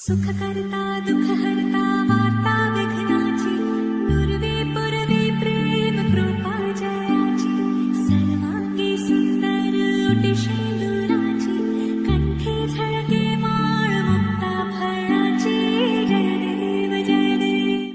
सुख करता दुख हरता वार्ता विघ्नाची पूर्वी पूर्वी प्रेम कृपा जयाची सर्वांगी सुंदर ओटी शेंदुराची कंठी झळके माळ मुक्ता फळाची जय देव जय देव.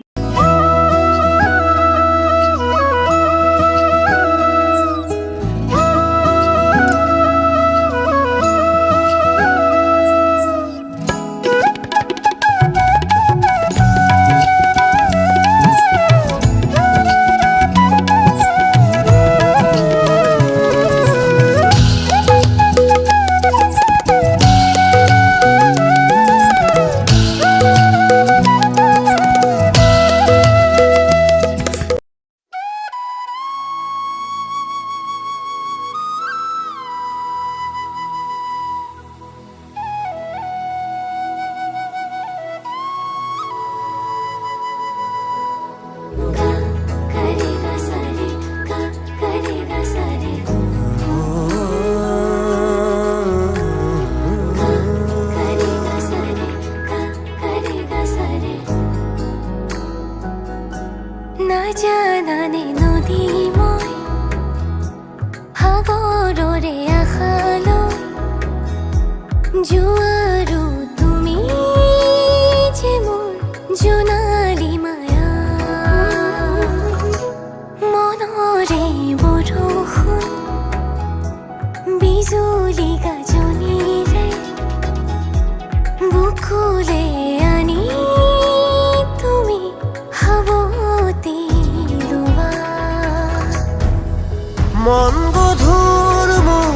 না জানানে নদী মই সাগৰৰে আশালৈ জোৱাৰো তুমি যে মোৰ জোনালী মায়া মনৰে বৰষুণ বিজুলী গাজনিৰে বুকুলে আনি তুমি হাবতি মন গধুৰ মোৰ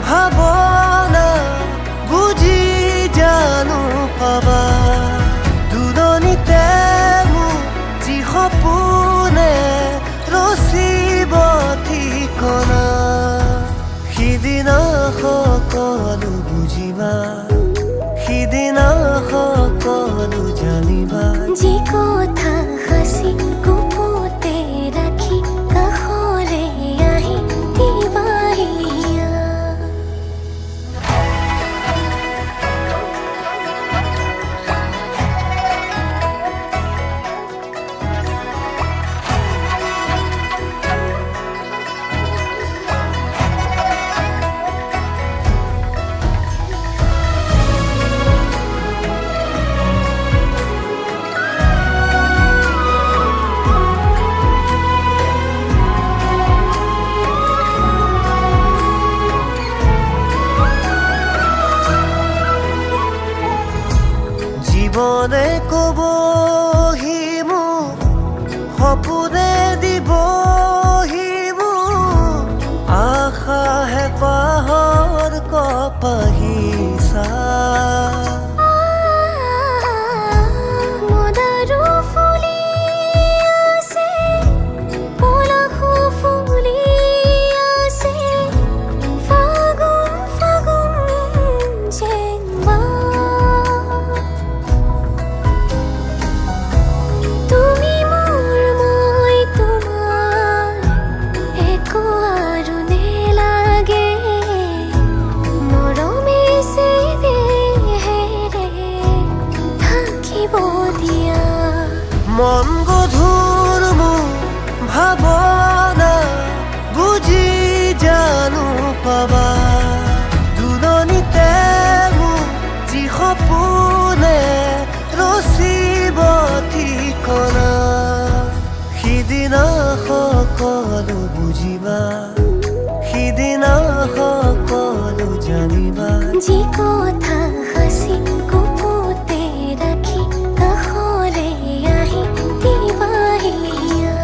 ভাৱনা বুজি জানো পাবা দুদনিতে মোৰ যি সপোনে ৰচিব ঠিকনা সিদিনা সকলো বুজিবা সিদিনা সকলো জানিবা যি কথা সাঁচি গুপুতে ৰাখি কাষৰে আহি দিবাহিয়া জীৱনে ক'বহি মোক সপোনে দিবহি মোক আশা হেঁপাহৰ কপাহিচা মদাৰো ফুলি আছে পলাশো ফুলি আছে ফাগুন ফাগুন যেন তুমি মোৰ মই তোমাৰ একো আৰু নেলাগে মৰমে সে দেহেৰে থাকিব দিয়া মন গধুৰ মোৰ ভাৱনা বুজি জানো পাবা দুদনিতে মোৰ যি সপোনে ৰচিব ঠিকনা সিদিনা সকলো বুজিবা সিদিনা সকলো জানিবা যি কথা সাঁচি গুপুতে ৰাখি কাষৰে আহি দিবাহিয়া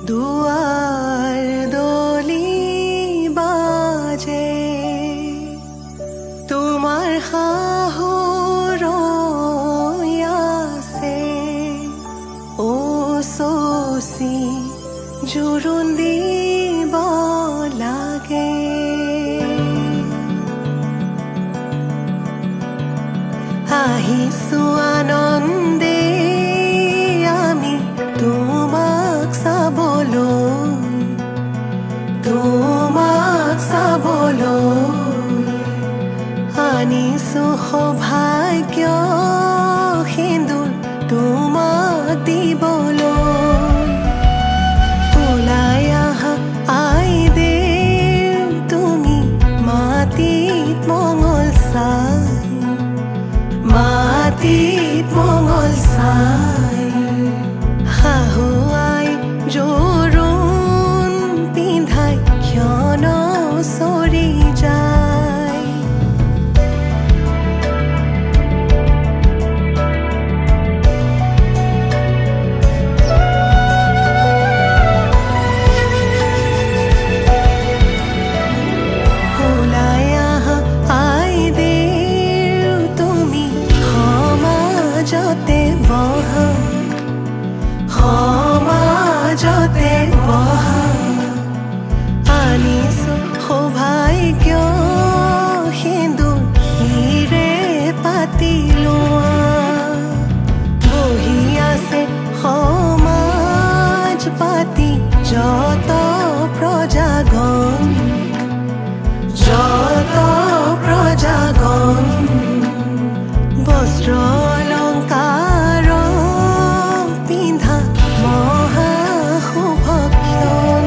দুয়াৰ দলি বা আনিছো সৌভাগ্য সিন্দুৰ তোমাক দিবলৈ ওলাই আহা আই দেৱ তুমি মাটিত মঙল চাই মাটিত মঙল চাই শাহু আই জোৰোণ পিন্ধাই ক্ষণ চৰি যায় ওলাই আহা আই দেৱ তুমি সমাজতে বহা সমাজতে বহা আনিছো সৌভাগ্য সিন্দুৰ হিৰে পাতি লোৱা বহি আছে সমাজ পাতি যত প্ৰজাগণ যত প্ৰজাগণ বস্ত্ৰ অলংকাৰ পিন্ধা মহা শুভক্ষণ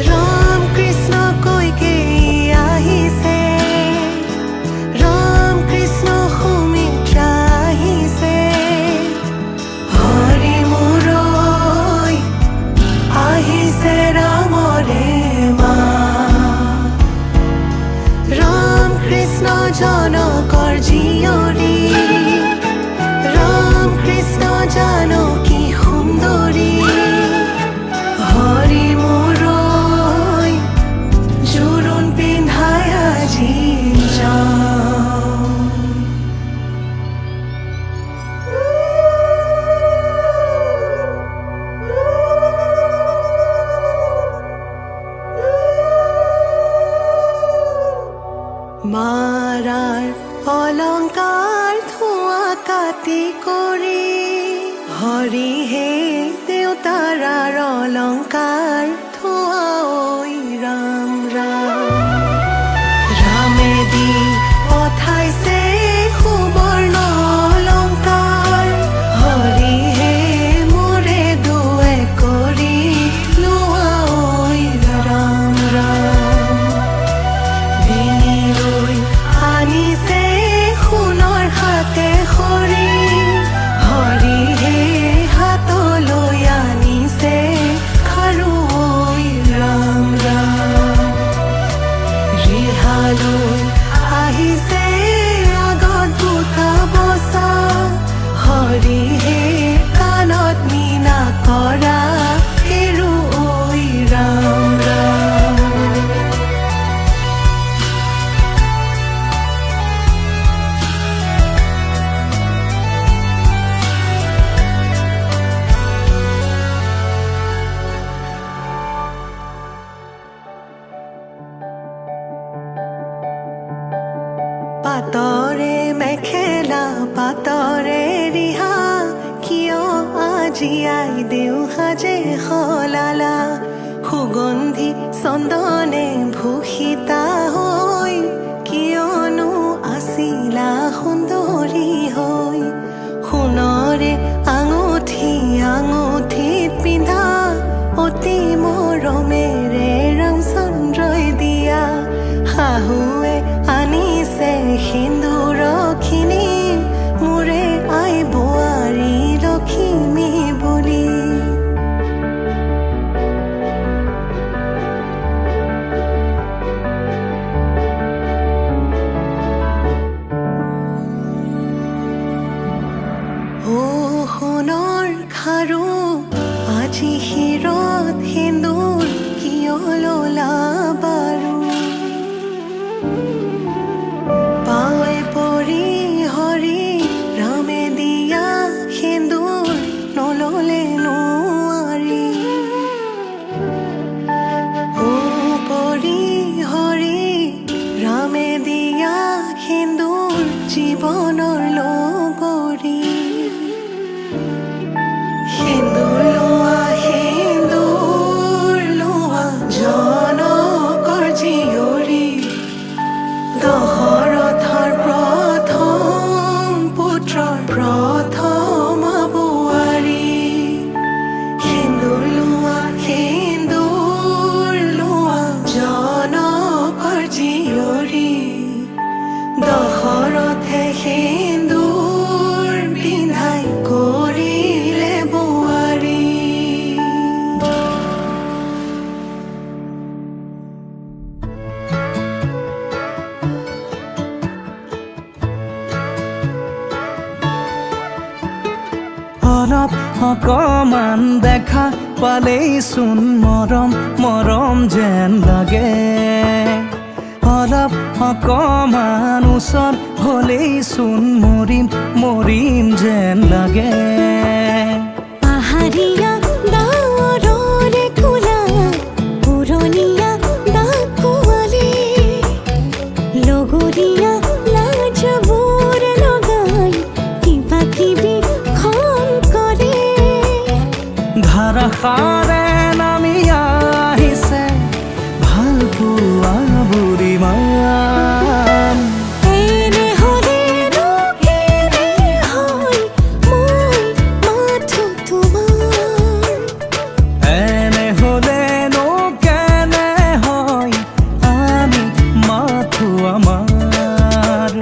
ৰাম কৃষ্ণ কৈকে আহিছে ৰাম কৃষ্ণ সুমিত্ৰা আহিছে হৰি মুৰৈ আহিছে ৰামৰে মা ৰাম কৃষ্ণ জনকৰ জীয়ৰী ৰাম কৃষ্ণ জানকী সুন্দৰী হৰি মুৰৈ জোৰোণ পিন্ধাই আজি যাওঁ মাৰাৰ অলংকাৰ ধোঁৱা কাটি কৰি হৰিহে দেউতাৰাৰ অলংকাৰ ধোঁৱা ঐ ৰাম ৰাম ৰামে দি পঠাইছে সুবৰ্ণ অলংকাৰ হৰিহে মোৰে দুৱে কৰি লোৱা ঐ ৰাম ৰাম ডিঙিলৈ আনিছে সোণৰ হাতে খৰি হৰিহে হাতলৈ আনিছে খাৰু ঐ ৰাম ৰাম ৰিহালৈ আহিছে আগত বুটা বচা হৰিহে কাণত মীনা কৰা হেৰু ঐ ৰাম ৰাম পাতৰে মেখেলা পাতৰে ৰিহা কিয় আজি আই দেউ সাজে সলালা সুগন্ধি চন্দনে ভূষিতা হৈ কিয়নো আছিলা সুন্দৰী হৈ সোণৰে আঙুঠি আঙুঠিত পিন্ধা অতি মৰমেৰে ৰামচন্দ্ৰই দিয়া শাহুৱে আনিছে সিন্দুৰখিনি মোৰে আই বোৱাৰী লখিমী বুলি সোণৰ খাৰু আজি শিৰত সিন্দুৰ কিয় ললা বাৰু অকমান দেখা পালেই চোন মৰম মৰম যেন লাগে অলপ অকমান ওচৰত হ'লেই চোন মৰিম মৰিম যেন লাগে পাহাৰীয়া ডাৱৰৰে কোলা পুৰণীয়া ডাকুৱালী লগৰীয়া লাজবোৰ লগাই কিবা কিবি খং কৰে ধাৰাসাৰে নামি আহিছে ভাল পোৱা বুঢ়ীমান এনে হ'লেনো কেনে হয় মই মাথো তোমাৰ এনে হ'লেনো কেনে হয় আমি মাথো আমাৰ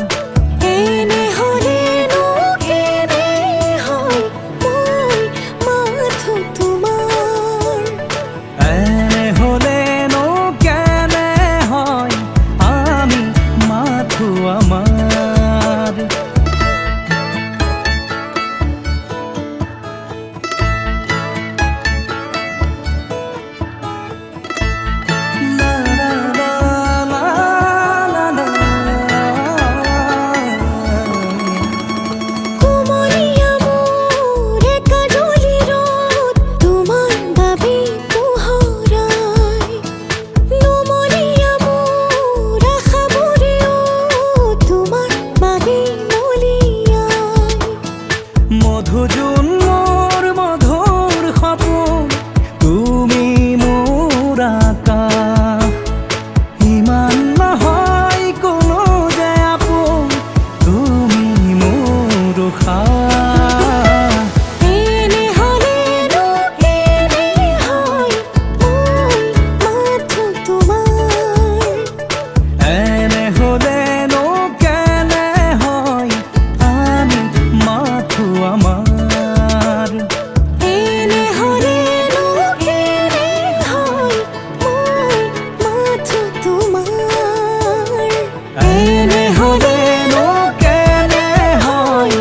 এনে হ'লেনো কেনে হয় মই মাথো তোমাৰ এনে হ'লেনো কেনে হয় আমি মাথো আমাৰ La la la la la la. কুমলীয়া মোৰ একাডলি ৰ'দ তোমাৰ বাবে পোহৰাই নুমলীয়া মোৰ আশাবোৰেও তোমাৰ বাবে নলিয়াই মধুজোন মোৰ মধুৰ সপোন তুমি মোৰ আকাশ ইমান নহয় কোনো যে আপোন তুমি মোৰ উশাহ এনে হ'লেনো কেনে হয় মই মাথো তোমাৰ এনে হ'লেনো কেনে হয় আমি মাথো আমাৰ এনে হ'লেনো কেনে হয় মই মাথো তোমাৰ এনে হ'লেনো কেনে হয়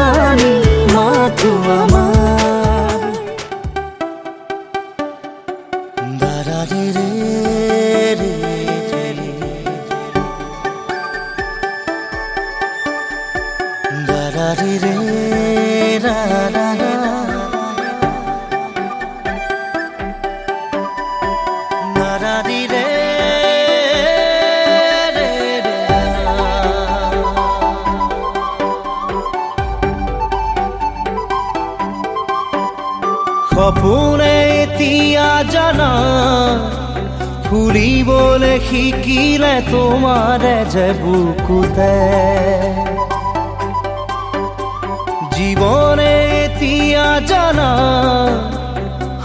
আমি মাথো আমাৰ দাৰাৰি ৰে ৰে ৰে দাৰাৰি ৰে ৰা ৰা ৰা দাৰাৰি ৰে ৰে ৰে ৰা সপোনে এতিয়া জানা ফুৰিবলৈ শিকিলে তোমাৰে যে বুকুতে জীৱনে এতিয়া জানা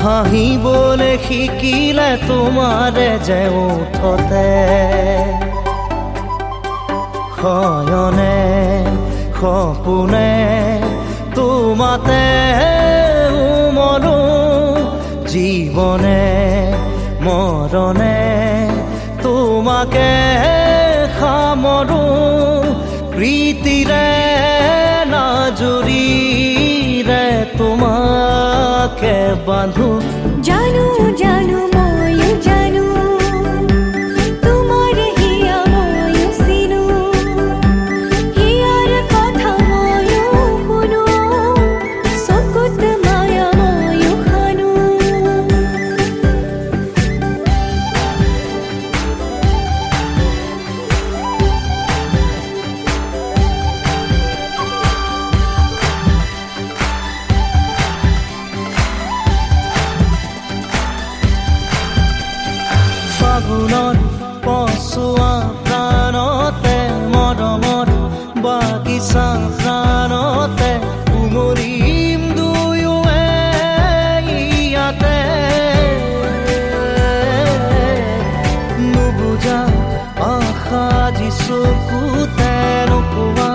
হাঁহিবলৈ শিকিলে তোমাৰে যে ওঠতে শয়নে সপোনে তোমাতে মনো জীৱনে মৰণে তোমাকে সামৰো প্ৰীতিৰে নাজুৰিৰে তোমাকে বান্ধো জানো জানো ময়ো জানো তোমাৰ হিয়া ময়ো চিনো হিয়াৰ কথা ময়ো শুনো চকুত মায়া ময়ো খানো ফাগুনত পচোৱা প্ৰাণতে মৰমৰ বাগিচা প্ৰাণতে উমলিম দুয়োৱে ইয়াতে নুবুজা আশা যি চকুতে নোকোৱা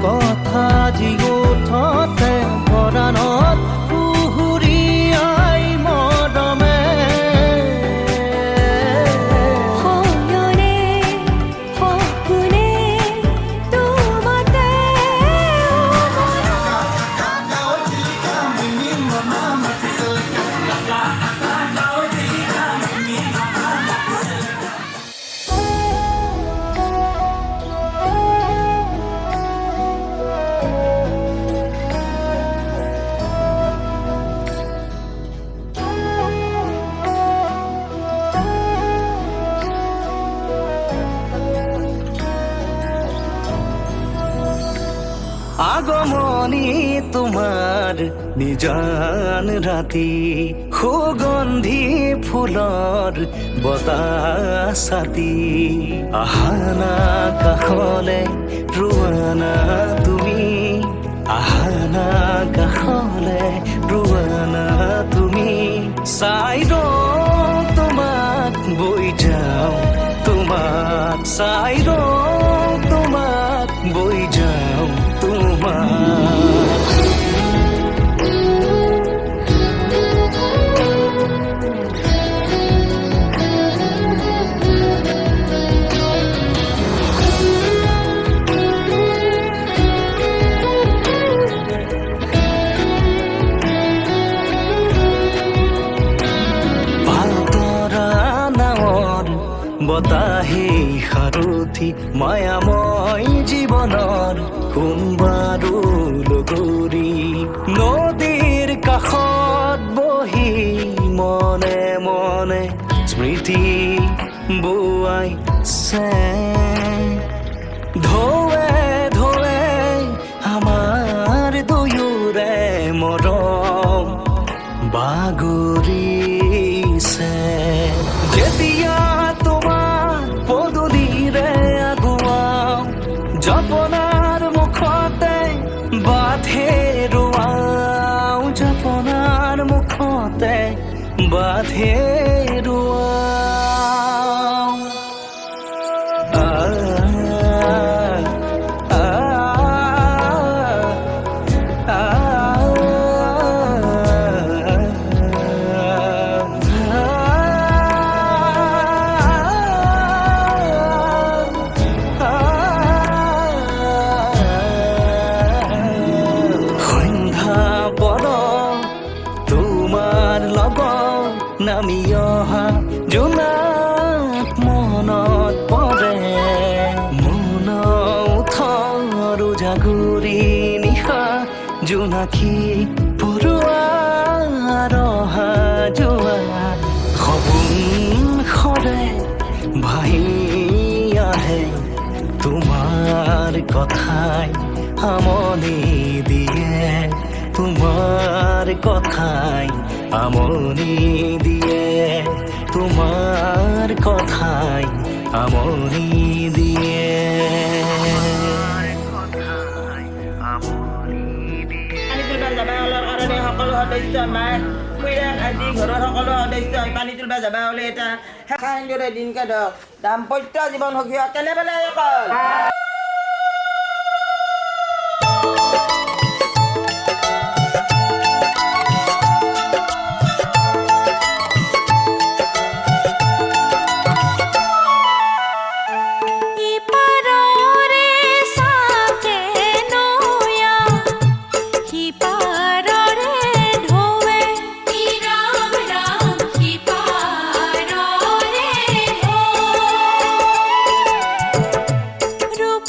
কথা যি ওঠতে পৰাণত পুহুৰীয়াই মৰমে শয়নে সপোনে তোমাতে শুৱনি তোমাৰ নিজান ৰাতি সুগন্ধি ফুলৰ বতাহ ছাতি আহানা কাষলে ৰোৱানা তুমি আহানা কাষলে ৰোৱানা তুমি চাই ৰওঁ তোমাক বৈ যাওঁ তোমাক চাই ৰওঁ তোমাক বৈ যাওঁ তোমাক বতাহে সাৰথি মায়াময় জীৱনৰ কোনবাৰো লগৰী নদীৰ কাষত বহি মনে মনে স্মৃতি বোৱাইছে ঢৌৱে ঢৌৱে আমাৰ দুয়োৰে মৰম বাগৰিছে যেতিয়া জপনাৰ মুখতে বাঁধে ৰোৱাওঁ জপনাৰ মুখতে বাঁধে ৰোৱাওঁ নামি অহা জোনাক মনত পৰে মন উঠৰ জাগুৰি নিশা জোনাকী পৰুৱা ৰহা যোৱা সপোন সৰে ভাহি আহে তোমাৰ কথাই আমনি দিয়ে তোমাৰ কথাই আমনি দিয়ে তোমাৰ কথাই আমনি দিয়ে কাৰণে সকলো সদস্য মায়ে খুৰীয়েক আদি ঘৰৰ সকলো সদস্যই পানী তুলিব যাব হ'লে এটা সেনেদৰে দিনকে ধৰক দাম্পত্য জীৱন সুখী হওক কেনেবালে অকল ৰূপ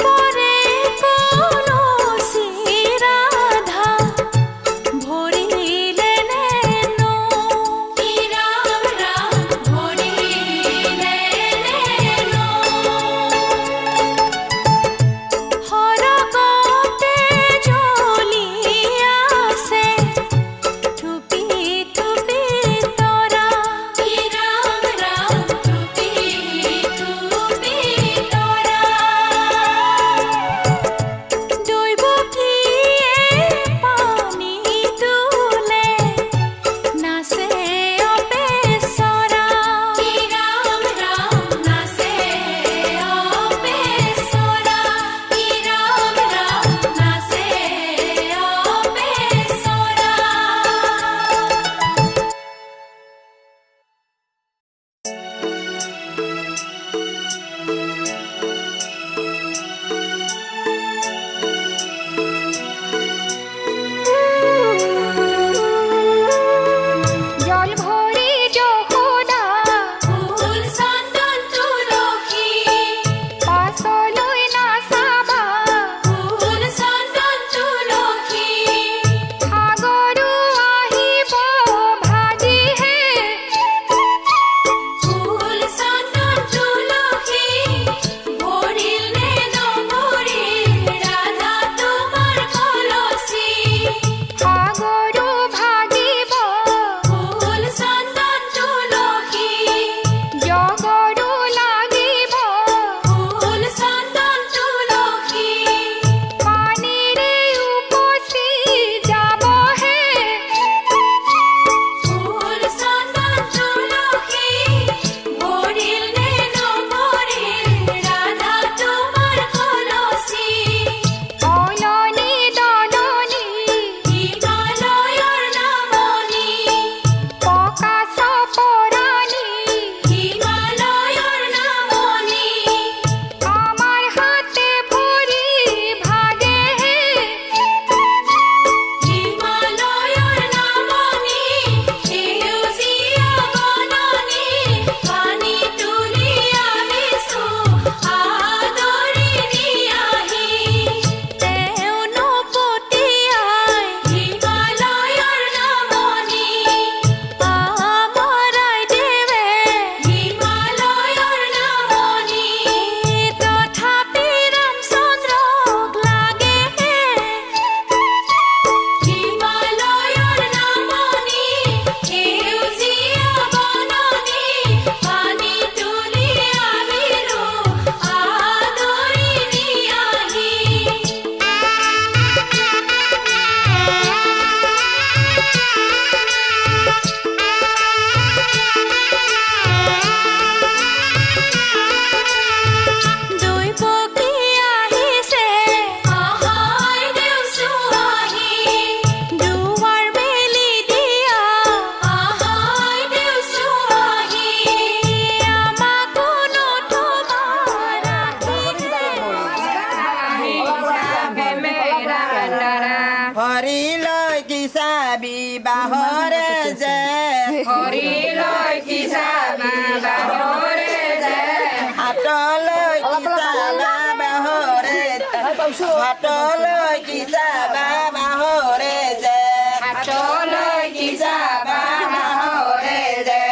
হাতলৈ কি যাবা মাহৰে যে হাতলৈ কি যাবা মাহৰে যে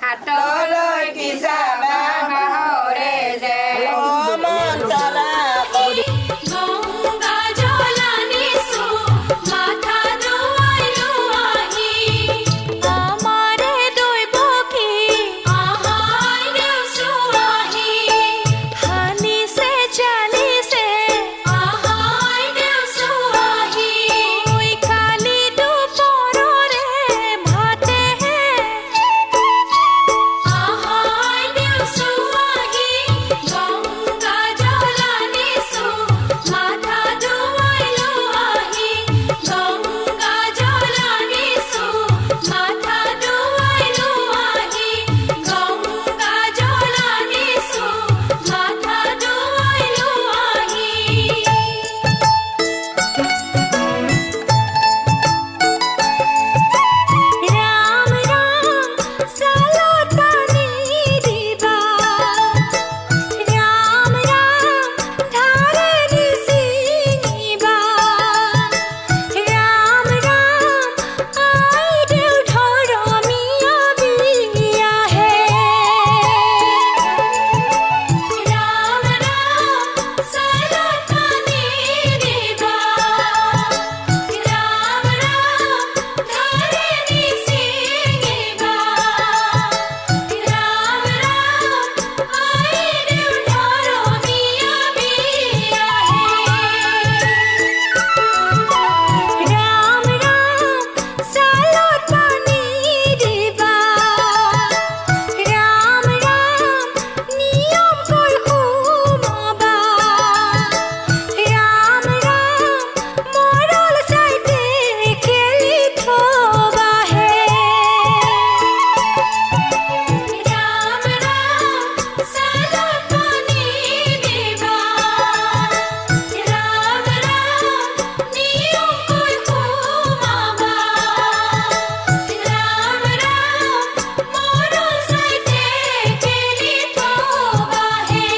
হাতলৈ কি যাবা মাহৰে যে মন তৰা কৰি গংগা জল আনিছো মাথা ধুৱাইলো আহি আমাৰে দৈৱকী আহাই দেউছো আহি হানিছে জানিছে আহাই দেউছো আহি ঐ কালি দুপৰৰে ভাতেহে আহাই দেউছো আহি গংগা জল আনিছো মাথা ধুৱাইলো আহি গংগা জল আনিছো মাথা ধুৱাইলো আহি গংগা জল আনিছো মাথা ধুৱাইলো আহি ৰাম ৰাম চালত পানী দিবা ৰাম ৰাম ধাৰে নিচিঙিবা ৰাম ৰাম আই দেউ ধৰমীয়া বিয়াহে ৰাম ৰাম চালত পানী দিবা ৰাম ৰাম ধাৰে নিচিঙিবা ৰাম ৰাম আই দেউ ধৰমীয়া বিয়াহে ৰাম ৰাম চালত পানী দিবা ৰাম ৰাম নিয়মকৈ সোমাবা ৰাম ৰাম মৰল চাইতে খেলি থবাহে ৰাম ৰাম চালত পানী দিবা ৰাম ৰাম নিয়মকৈ সোমাবা ৰাম ৰাম মৰল চাইতে খেলি থবাহে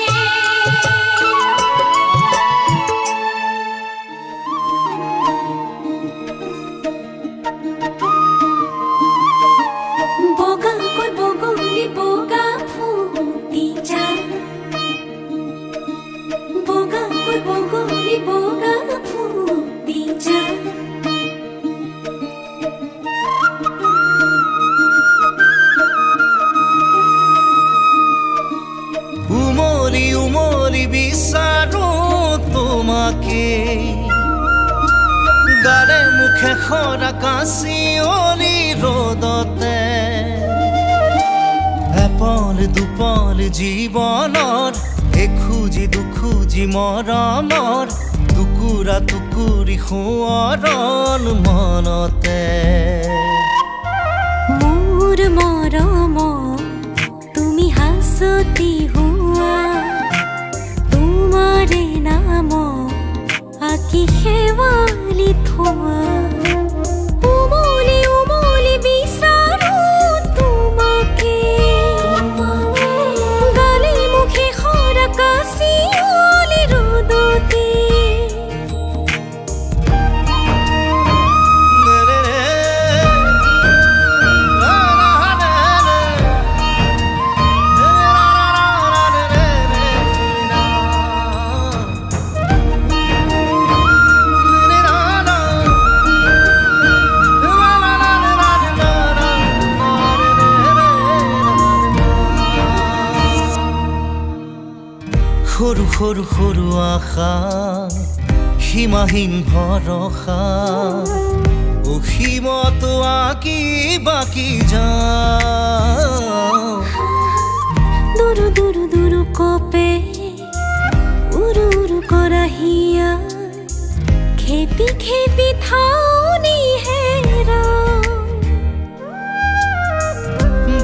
বগাকৈ বগলী বগা ফুটি যা বগাকৈ বগলী বগা ফুটি যা উমলি উমলি বিচাৰো তোমাকে গাৰে মুখে সৰা কাঁচিয়লি ৰ'দতে এপল দুপল জীৱনৰ এখুজি দুখুজি মৰমৰ টুকুৰা টুকুৰি সোঁৱৰণ মনতে মোৰ মৰম তুমি হাসতি হুয়া তোমাৰে নাম আকি শেৱালি থোৱা উমলি উমলি বিচাৰো তোমাকে গালি মুখে সৰা কাঁচিয়লি ৰ'দতে সৰু সৰু সৰু আশা সীমাহীন ভৰসা অসীমতো আঁকি বাকি যাওঁ দুৰু দুৰু দুৰু কপে উৰু উৰু কৰা হিয়া খেপি খেপি থাউনি হেৰা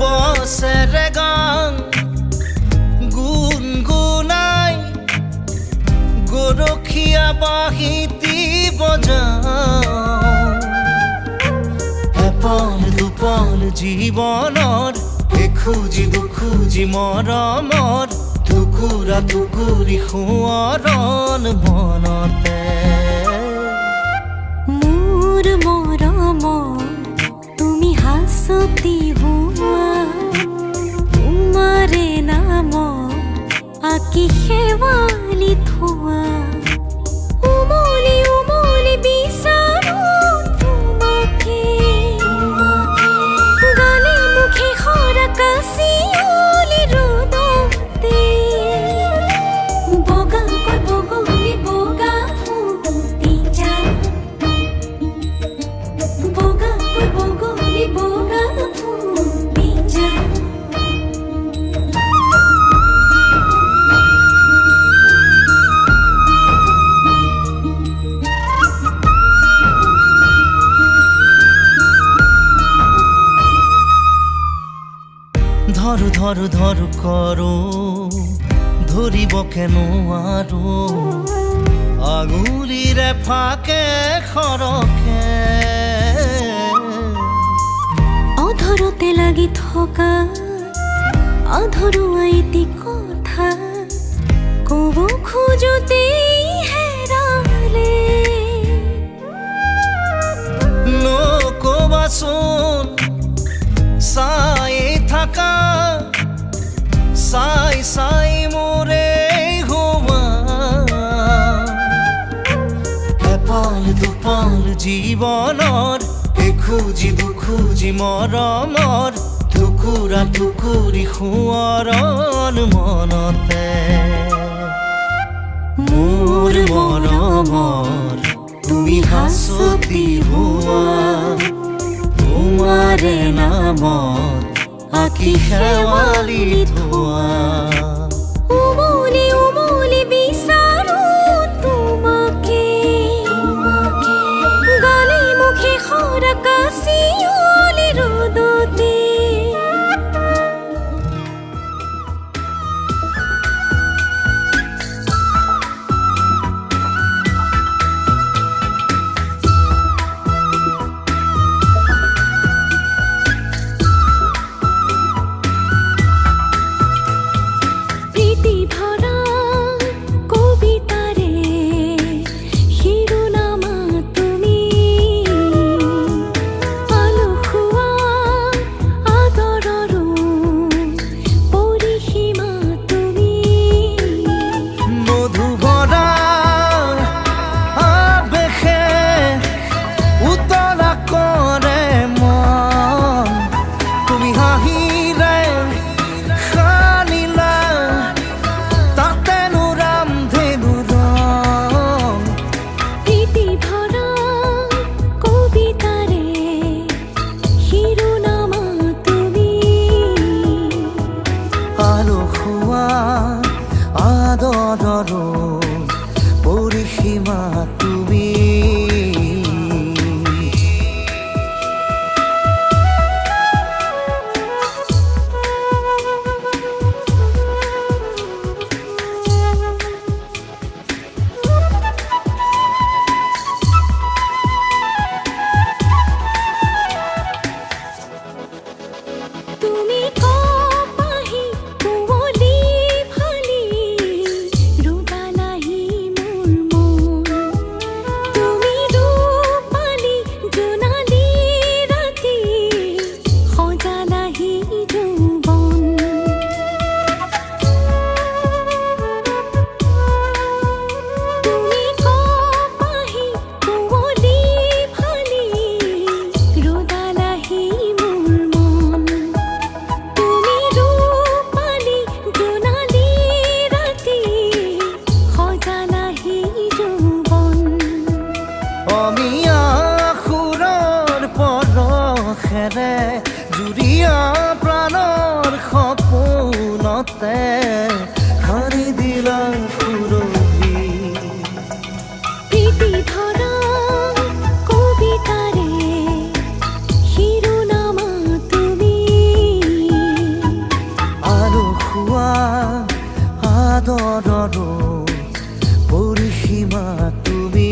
বছেৰে গান গুণগুণাই গৰখীয়া বাঁহীটি বজাওঁ এপল দুপল জীৱনৰ এখুজি দুখুজি মৰমৰ টুকুৰা টুকুৰা টুকুৰি সোঁৱৰণ মনতে মোৰ মৰমৰ তুমি হাঁচতি হোৱা তোমাৰে নাম আঁকি শেৱালি থোৱা উমলি উমলি বিচাৰো তোমাকে গালে মুখে সৰা কাচিয়লি ৰ'দতে বগাকৈ বগলী বগা ফুটি যায় বগাকৈ বগলী বগা ফুটি যায় ধරු ধৰু ধৰু কৰো ধৰিবকে নোৱাৰো আঙুলিৰে ফাকে খৰকে অধৰতে লাগি থকা আধৰুৱা এটি কথা ক'ব খোজোতেই হেৰালে নকবাচোন চাই থাকা চাই চাই মোৰে হোৱা এপাল দুপাল জীৱনৰ এখুজি দুখুজি মৰমৰ টুকুৰা টুকুৰি সোঁৱৰণ মনতে মোৰ মৰমৰ তুমি হাঁচতি হোৱা তোমাৰে নামত আঁকি শেৱালি থোৱা উমলি উমলি বিচাৰো তোমাকে গালে মুখে সৰা কাচিয়লি ৰ'দতে প্ৰীতি ভৰা কবিতাৰে শিৰোনামা তুমি আলসুৱা আদৰৰো পৰিসীমা তুমি মধুভৰা আবেশে উতলা কৰে মন তুমি হাঁহিৰে সানিলা তাতেনো ৰামধেনু ৰং প্ৰীতি ভৰা কবিতাৰে শিৰোনামা তুমি আলসুৱা আদৰৰো পৰিসীমা তুমি তুমি কপাহি কুঁৱলী ফালি ৰুদালাহি মোৰ মন তুমি ৰূপালী জোনালী ৰাতি সজালাহি যৌৱন তুমি কপাহি কুঁৱলী ফালি ৰুদালাহি মোৰ মন তুমি ৰূপালী জোনালী ৰাতি সজালাহি যৌৱন অমিয়া সুৰৰ পৰশেৰে জুৰিয়া প্ৰাণৰ সপোনতে হাৰি দিলা সুৰভি প্ৰীতি ভৰা কবিতাৰে শিৰোনামা তুমি আলসুৱা আদৰৰো পৰিসীমা তুমি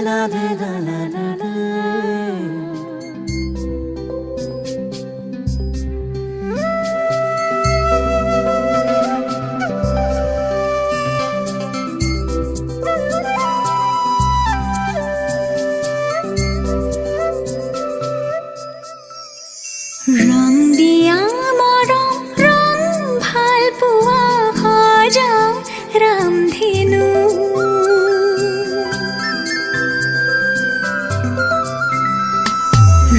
la la la la la la. ৰং দিয়া মৰম ৰং ভাল পোৱা সজাও ৰামধেনু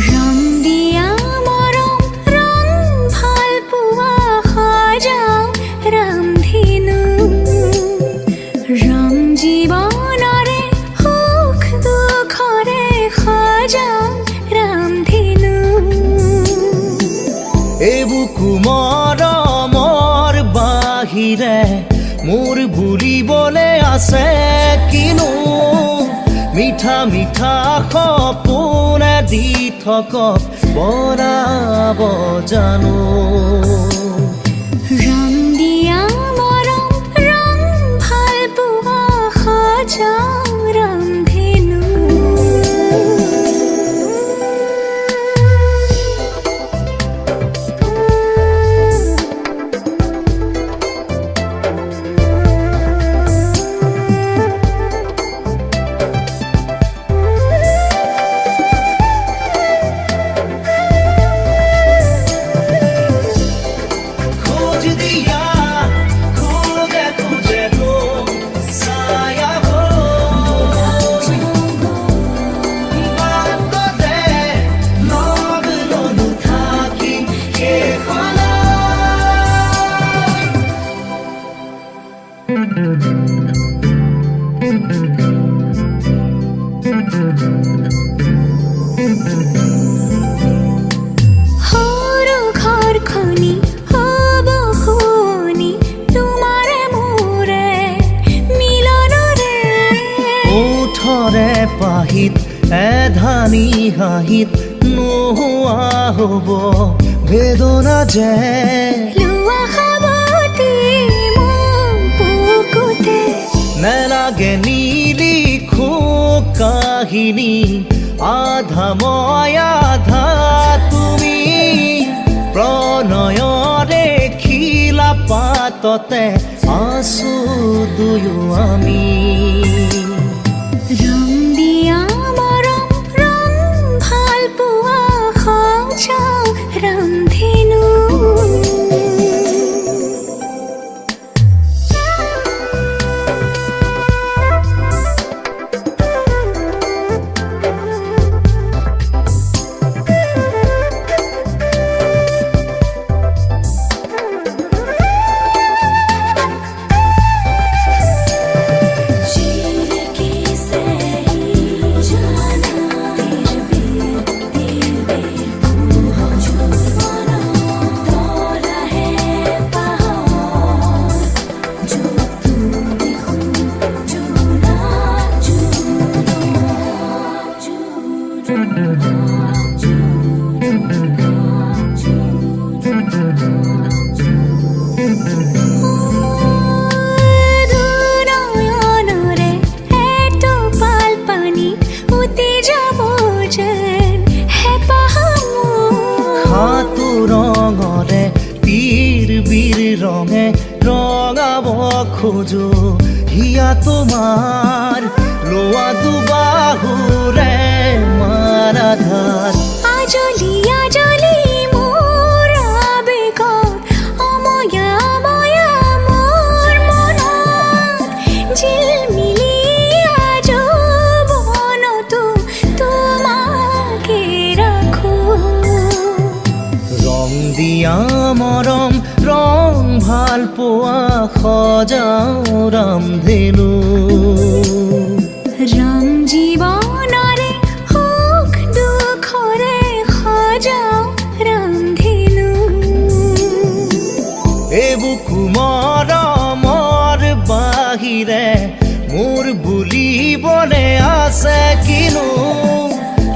ৰং দিয়া মৰম ৰং ভাল পোৱা সজাও ৰামধেনু ৰং জীৱনৰে সুখ দুখৰে সজাও ৰামধেনু এইবোৰ কুমৰমৰ বাহিৰে মোৰ বুলিবলৈ আছে কিনো মিঠা মিঠা সপোনে দি থকক বৰাব জানো ৰং দিয়া মৰম ৰং ভাল পোৱা সজাও ৰামধেনু खोज दिया खोजे खोजे हो साया हो বাটতে লগ ললো থাকি সৰু ঘৰখনি হ'ব শুৱনি তোমাৰে মোৰে মিলনৰে ওঠৰে পাহিত এধানি হাঁহিত নোহোৱা হ'ব বেদনা যে লোৱা সাৱটি মোক বুকুতে নেলাগে নিলিখো কাহিনী আধা মই আধা তুমি প্ৰণয়ৰে খিলা পাততে আছো দুয়ো আমি ৰং দিয়া মৰম ৰং ভাল পোৱা সজাও ৰামধেনু দুনয়নৰে এটোপাল পানী উটি যাব যেন হেঁপাহ মোৰ হাতু ৰঙৰে পীৰ বীৰ ৰঙে ৰঙাব খোজো হিয়া তোমাৰ লোৱা দুবাহুৰে মাৰাধাৰ আজলি আজলি মোৰ আবেগত অময়া অময়া মোৰ মনত ঝিলমিলিয়া যৌৱনতো তোমাকে ৰাখো ৰং দিয়া মৰম ৰং ভাল পোৱা সজাও ৰামধেনু ৰং জীৱনৰে সুখ দুখৰে সজাও ৰামধেনু এইবোৰ কুমৰমৰ বাহিৰে মোৰ বুলিবলৈ আছে কিনো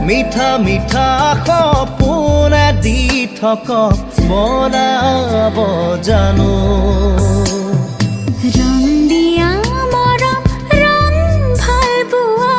মিঠা মিঠা সপোনে দি থকক বনাব জানো ৰং দিয়া মৰম ৰং ভাল পোৱা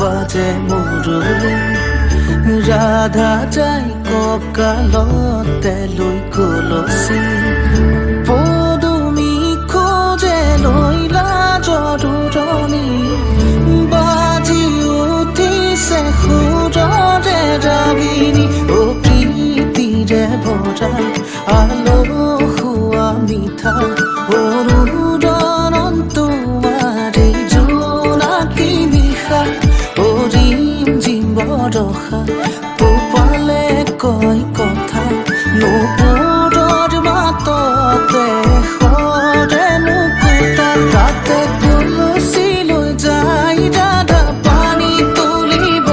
বাজে মুৰলী ৰাধা যাই ককালতে লৈ কলচি পদুমি খোজে লৈলা জৰুৰণি বাজি উঠিছে সুৰৰে ৰাগিনী অ প্ৰীতিৰে ভৰা আলসুৱা মিঠা অনুৰণন তোমাৰে জোনাকী নিশা অৰিম জিম বৰষা তোপালে কয় কথা নুপুৰৰ মাততে সৰে নুকুতা তাতে কলচি লৈ যাই দাদা পানী তুলিব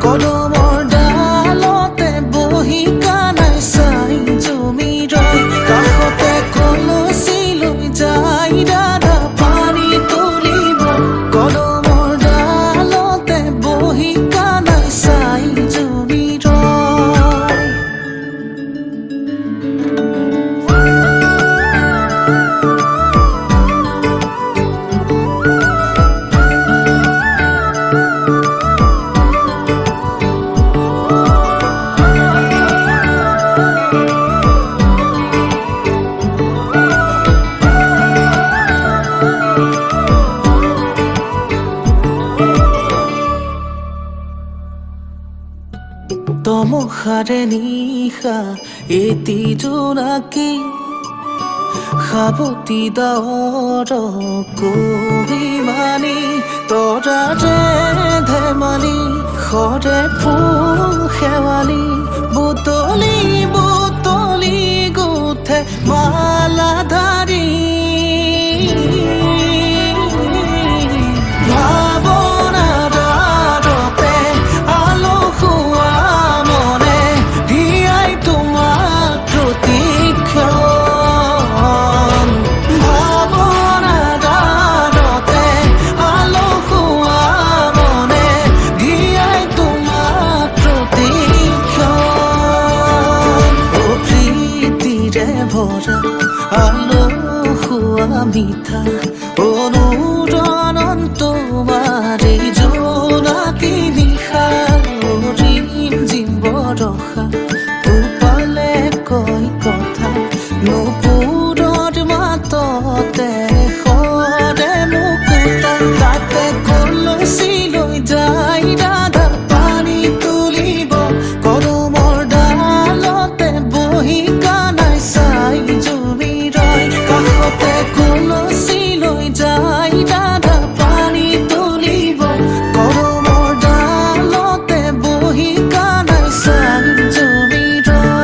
কদমৰ ডালতে বহি কানাই চাই জমি ৰয় কাষতে কলচি লৈ যাই দাদা পানী তুলিব কদমৰ ডালতে বহি কানাই চাই জমি ৰয় তমসাৰে নিশা এটি জোনাকী সাৱতি ডাৱৰ কহিমানি তৰাৰে ধেমালি সৰে ফুল শেৱালি বুটলি বুটলি গুঠে মালাধাৰী ভাৱনাৰ আৰতে আলসুৱা মনে ধিয়াই তোমাক প্ৰতিক্ষণ ভাৱনাৰ আৰতে আলসুৱা মনে ধিয়াই তোমাক প্ৰতিক্ষণ অ প্ৰীতিৰে ভৰা আলসুৱা মিঠা অনুৰণন তোমাৰে জোনাকী নিশা অৰিম জিম বৰষা তোপালে কয় কথা নুপুৰৰ মাততে সৰে নুকুতা তাতে কলচি লৈ যাই দাদা পানী তুলিব কদমৰ ডালতে বহি কানাই চাই জমি ৰয় কাষতে কলচি লৈ যাই দাদা পানী তুলিব কদমৰ ডালতে বহি কানাই চাই জমি ৰয়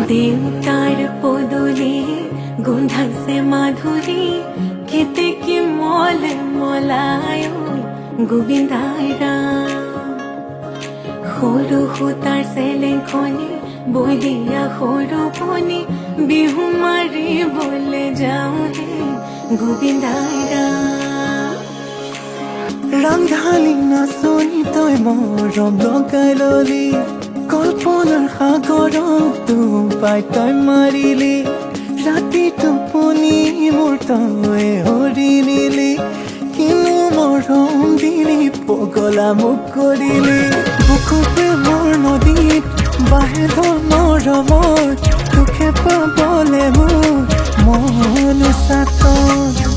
দেউতাৰ পদুলি গোন্ধাইছে মাধুৰী কেতে কি মলে মলায় গোবিন্দাইৰা সৰু সূতাৰ চেলেংখনি বৈ দিয়া সৰু পনি বিহু মাৰিবলৈ যাওঁ হে গোবিন্দাইৰা ৰাংধালী নাচনি তই মৰম লগাই ললি কল্পনাৰ সাগৰত পাই তই মাৰিলি ৰাতি টোপনি মোৰ তই হৰি নিলি কিনো মৰম দিলি পগলা মোক কৰিলি বুকু প্ৰেমৰ নদীত বাহে ধৰ মৰমৰ দুখে পাবলে মোৰ মন চাতন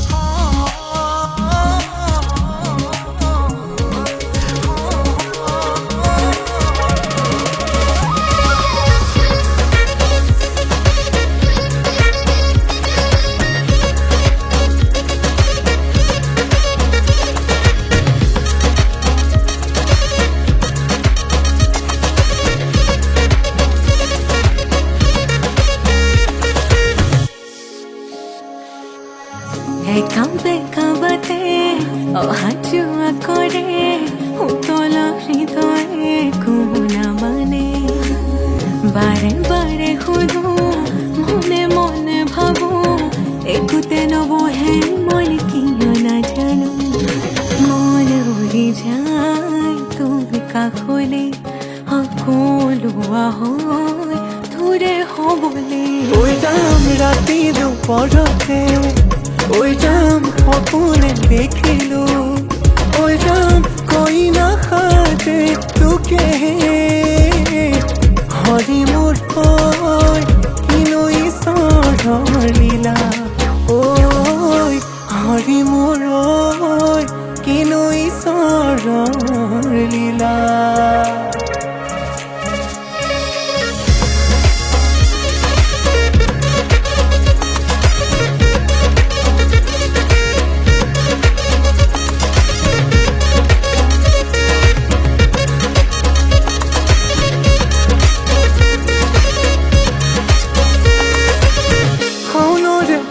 বাৰে বাৰে সোধো মনে মনে ভাবো একোতে নবহে মন কিয় নাজানো মন উৰি যায় তোৰ কাষলে সকলো হয় তোৰে হ'বলে ওই যাম রাতি দুপরতে ওই যাম সপনে দেখিলো ওই যাম কই না খাতে তোকে হরি মোর হয় কিনো ঈশ্বৰৰ লীলা ওই হৰি মোৰ হয় কিনো ঈশ্বৰৰ লীলা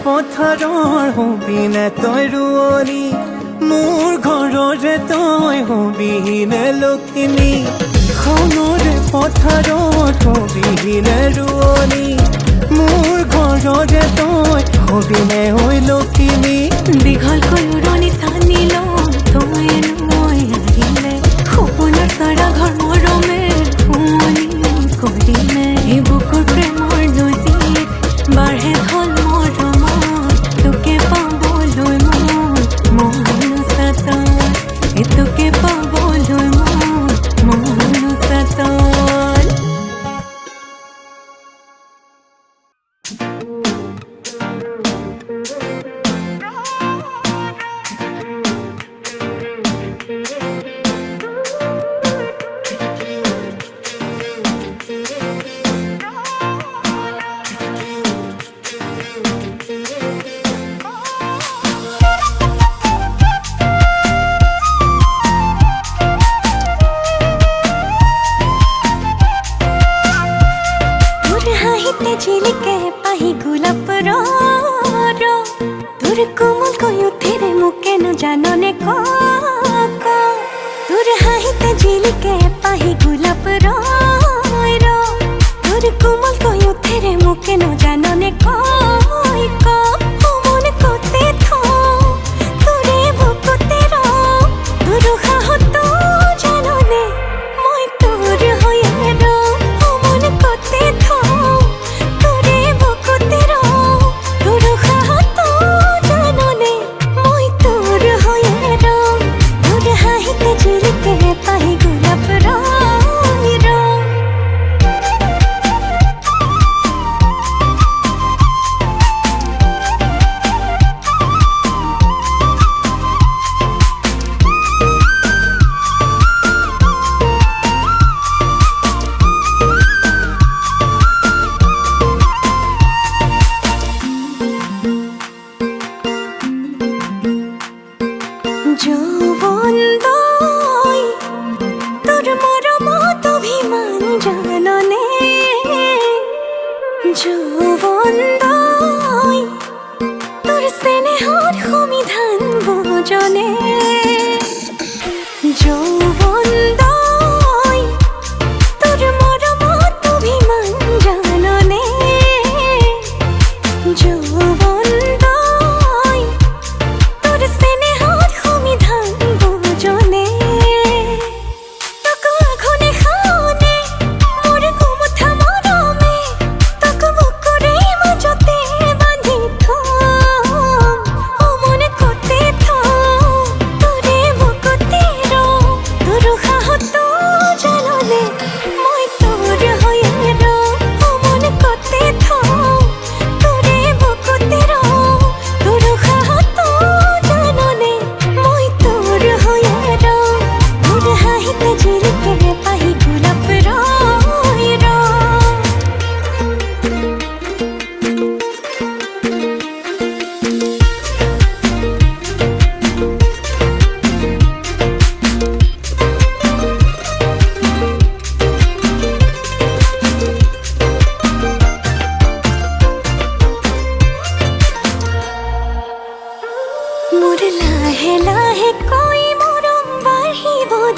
পথাৰৰ হবিনে তই ৰোৱনী মোৰ ঘৰৰে তই হবিনে লখিমী খনৰে পথাৰত হবিনে ৰোৱনী মোৰ ঘৰৰে তই হবিনে ঐ লখিমী দীঘলকৈ উৰণি টানি লওঁ তই মই আহিলে সপোনৰ তৰা ঘৰ মৰমে শুৱনি কৰিলে এই বুকুৰ প্ৰেমৰ নদীত বাঢ়ে ঢল মৰমত তোকে পাবলৈ মোৰ মন চাতন তোকে পাবলৈ মোৰ মন চাতন চিলিকে পাহি গোলাপ তোর কোমল কয়ু থেরে মুকেন জাননে তোর হাহিতে ঝিলিকে পাহি গোলাপ তোর কোমল কয়ু থেরে মুকেন জাননে মনে করতে তোরে বুকুতে তোর হাহত জাননে মই তোর হয়ে মনে করতে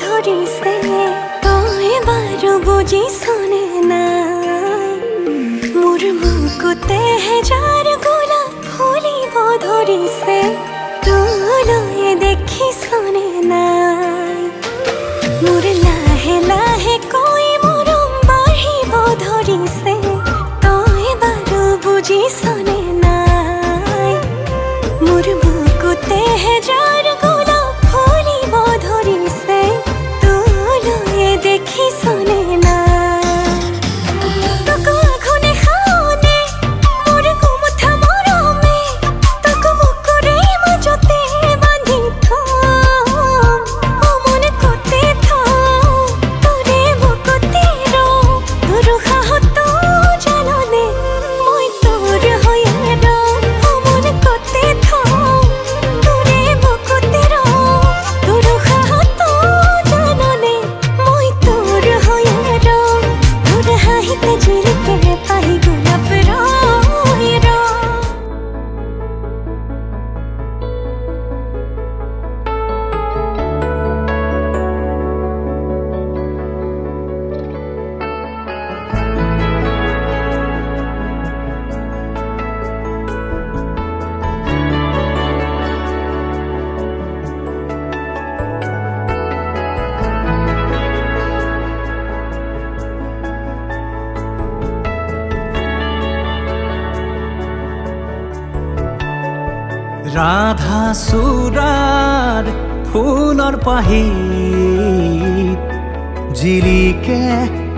ধরিছে তই বারো বুঝি শোনে না বুকুতে হেজাৰ গোলাপ ফুলিব ধৰিছে তোলৈ দেখিছনে নাই মোৰ লাহে লাহে কৈ মৰম বাঢ়িব ধৰিছে তই বাৰু বুজিছনে নাই মোৰ বুকুতে হেজাৰ গোলাপ ফুলিব ধৰিছে তোলৈ দেখিছনে নাই ৰাধা চূড়াৰ ফুলৰ পাহিত জিলিকে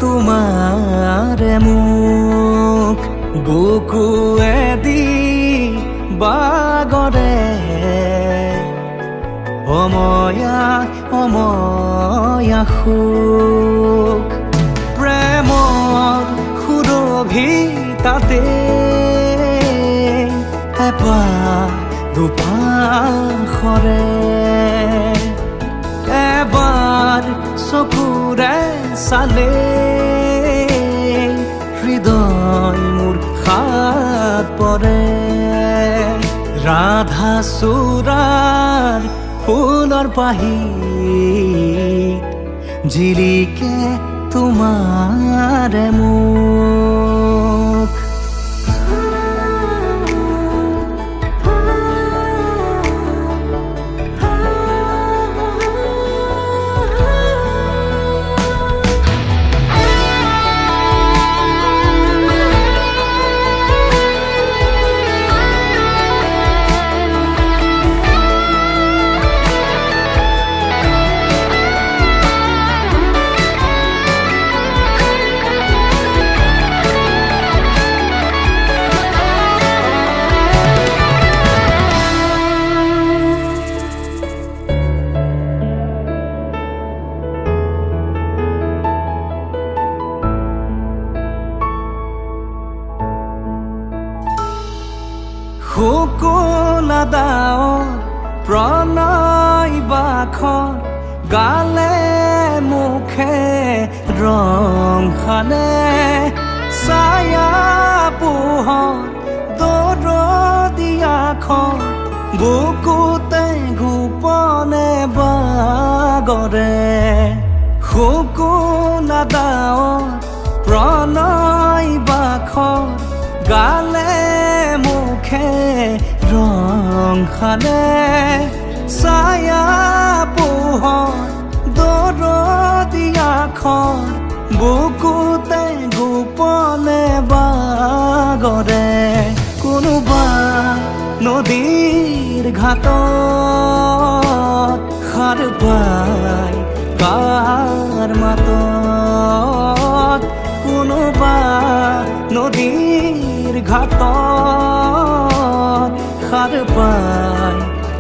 তোমাৰে মুখ বুকুৱেদি বাগৰে অময়া অময়া সুখ প্ৰেমৰ সুৰভিতাতে এবাৰ দুপাশৰে এবাৰ চকুৰে চালে হৃদয় মোৰ হাত পৰে ৰাধা চূড়াৰ ফুলৰ পাহিত জিলিকে তোমাৰে মুখ শুকুলা দাৱৰ প্ৰণয় বাখৰ গালে মুখে ৰং সানে ছায়া পোহৰ দৰদিয়াখন বুকুতে গোপনে বাগৰে শুকুলা দাৱৰ প্ৰণয় বাখৰ গালে মুখে ৰং সানে ছায়া পোহৰ দৰদিয়াখন বুকুতে গোপনে বাগৰে কোনোবা নদীৰ ঘাটত সাৰ পাই কাৰ মাতত কোনোবা নদীৰ ঘাটত সাৰ পাই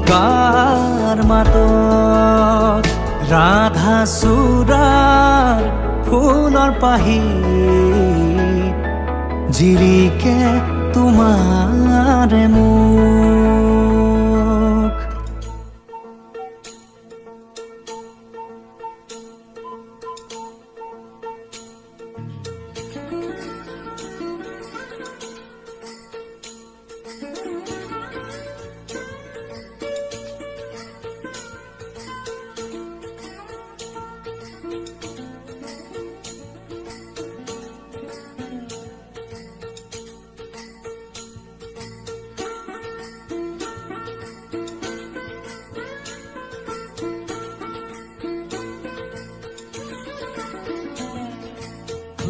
কাৰ মাতত ৰাধা চূড়াৰ ফুলৰ পাহিত জিলিকে তোমাৰে মুখ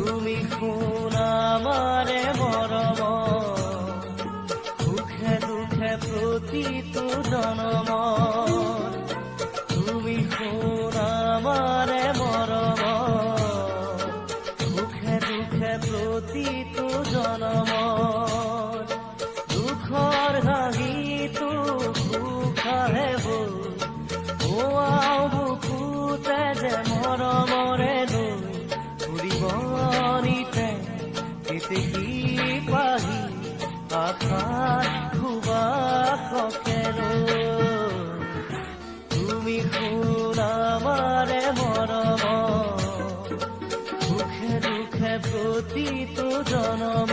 তুমি শুন আমাৰে মৰম সুখে দুখে প্ৰতিটো জনম তুমি শুন আমাৰে মৰম সুখে দুখে প্ৰতিটো জনম দুখৰ হাঁহিটো সুখ আহে বুকুতে যে মৰমৰে লৈ ফুৰিবনিতে কেতেকী পাহি আশাত খুবা সকেলো তুমি শুন আমাৰে মৰম সুখে দুখে প্ৰতিটো জনম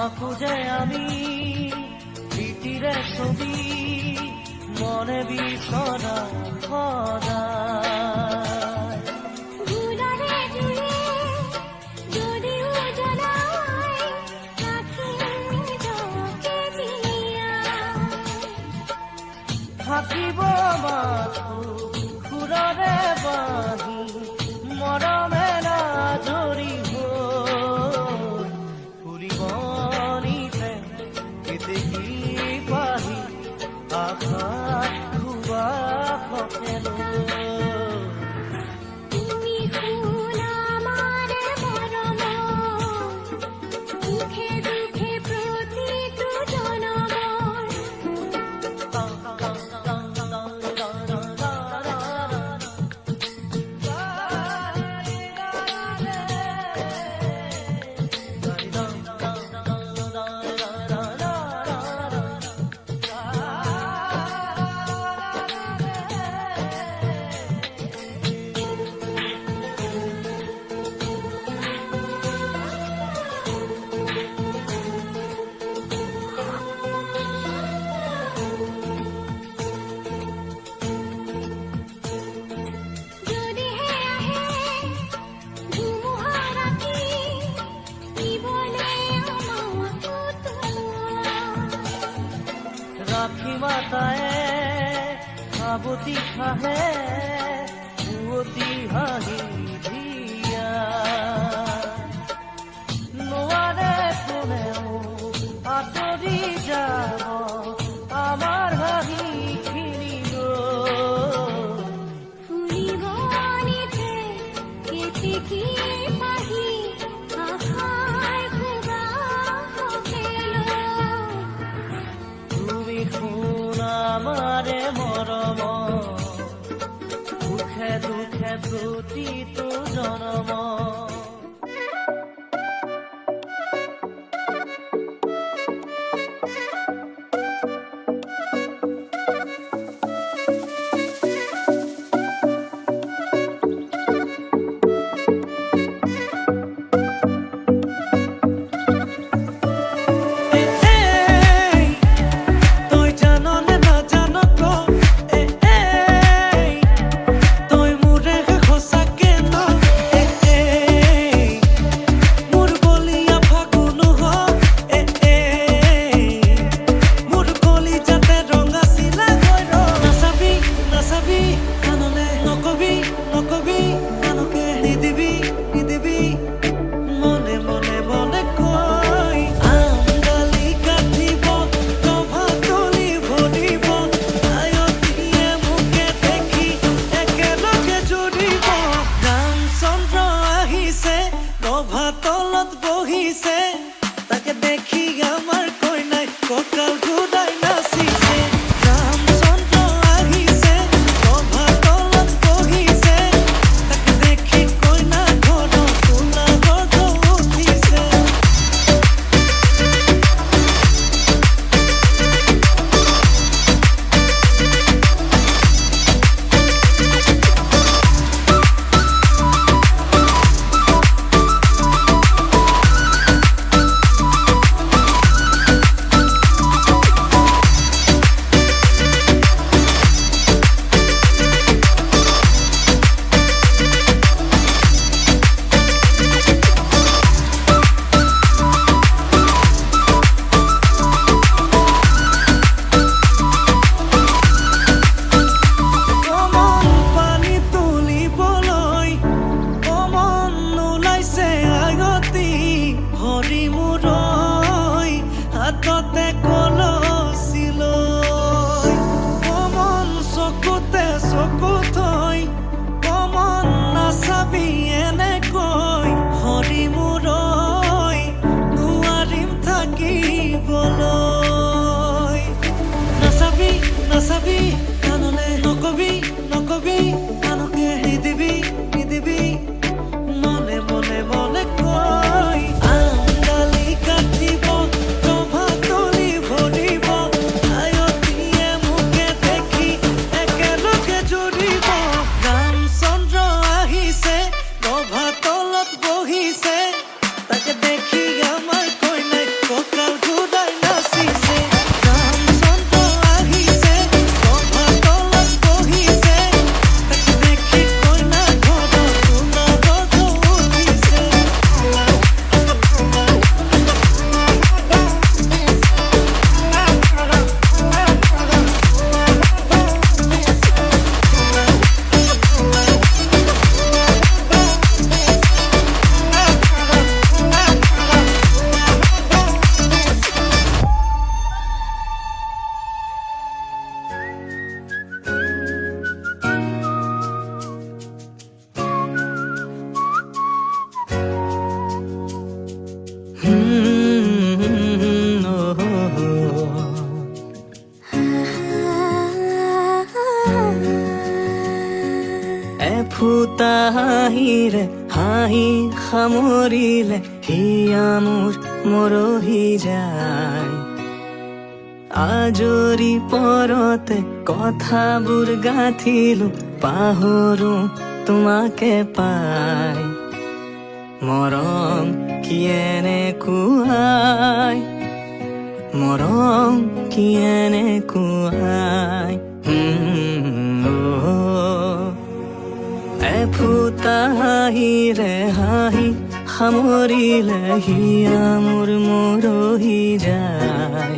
আঁকো যে আমি স্মৃতিৰে ছবি মনে বিচৰা সদায় গুণাৰে জুয়ে যদিও জ্বলাই ৰাখিম নিজকে জীয়াই থাকিব মাথো সুৰৰে বাঁহী মৰমেৰে আজৰি ফুৰিবনিতে কেতেকী পাহি আশাত খুবা সকেলো তুমি শুন আমাৰে মৰম সুখে দুখে প্ৰতিটো জনমৰ যদিহে আহে ধুমুহা ৰাতি দিবলৈ আমাকো তোমাৰ ৰাখি মাতায়ে সাৱতি খাহে পুৱতি হাঁহি ধিয়া নোৱাৰে কোনেও আঁতৰি যাব আমাৰ হাঁহিখিনি ফুৰিবনিতে কেতেকী পাহি আশাই খুবা সকেলো তুমি শুন আমাৰে মৰম সুখে দুখে প্ৰতিটো জনম তই জাননে নাজান ক তই মোৰে সঁচাকে ন মোৰ বলিয়া ফাগুন হ মোৰ কলি যাতে ৰঙা চিলা হৈ নাচাবি নাচাবি কাণলে নকবি নকবি কাণকে নিদিবি নিদিবি মনে মনে মনে কৈ আঙালি কাটিব কভা তুলি ভৰিব আয়তীয়ে মোকে দেখি একেলগে জুৰিব ৰামচন্দ্ৰ আহিছে নভা তলত বহিছে তাকে দেখি আমাৰ কইনাই কঁকাল ঘূৰাই নাচিছে ৰামচন্দ্ৰ আহিছে নভা তলত বহিছে তাকে দেখি কইনা ঘৰত তোলা হাঁহি সামৰিলে হিয়া মোৰ মৰহি যায় আজৰি পৰতে কথাবোৰ গাঁঠিলো পাহৰো তোমাকে পাই মৰম কি এনেকুৱাই মৰম কি এনেকুৱাই এফুটা হাঁহিৰে হাঁহি সামৰিলে হিয়া মোৰ মৰহি যায়